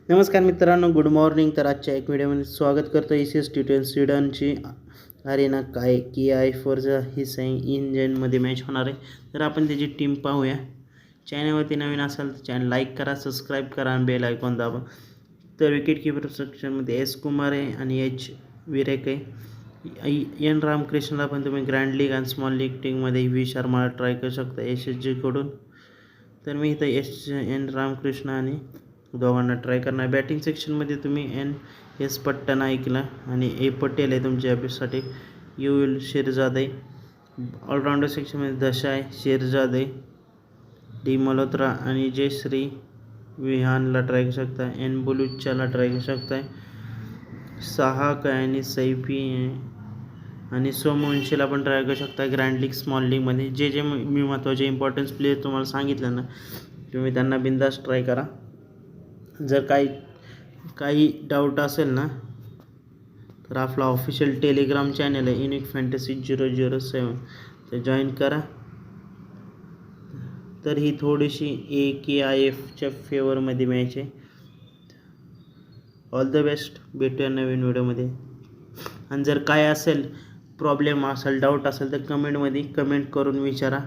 नमस्कार मित्रांनो, good morning. तर आजच्या एक व्हिडिओमध्ये स्वागत करतो. एसीएस टी20 स्वीडनची अरेना काय किया फोर्झा ही इंजनमध्ये मॅच होणार आहे. तर आपण त्याची टीम पाहूया. चॅनलवरती नवीन असाल तर चॅनल लाईक करा, सबस्क्राईब करा आणि बेल आयकॉन दाबा. तर विकेट कीपर सेक्शनमध्ये एस कुमार आहे आणि एच विरेक आहे. एन रामकृष्णला पण तुम्ही ग्रँड लीग आणि स्मॉल लीग टीममध्ये व्ही शर्माला ट्राय करू शकता एस एस जीकडून. तर मी इथं एन रामकृष्ण आणि दोघांना ट्राय करणार. बॅटिंग सेक्शनमध्ये तुम्ही एन एस पट्टनायकला आणि ए पटेल आहे तुमच्या अभ्यासासाठी. युल शेरजाद आहे. ऑलराऊंडर सेक्शनमध्ये दशा आहे, शेरजाद आहे, डी मल्होत्रा आणि जयश्री विहानला ट्राय करू शकता. एन बुलुचाला ट्राय करू शकता. सहाक आणि सैफी आणि सोमवंशीला पण ट्राय करू शकता ग्रँड लीग स्मॉल लीगमध्ये. जे मी महत्त्वाचे इम्पॉर्टन्स प्लेयर तुम्हाला सांगितलं ना, तुम्ही त्यांना बिंदास ट्राय करा. जर काही डाऊट असेल ना तर आपला ऑफिशियल टेलिग्राम चॅनल आहे युनिक फॅन्टसी 007 तर जॉईन करा. तर ही थोडीशी AKIFच्या फेवरमध्ये मॅच आहे. All the best. भेटूया नवीन व्हिडिओमध्ये. आणि जर काय असेल प्रॉब्लेम असेल, डाऊट असेल तर कमेंट करून विचारा.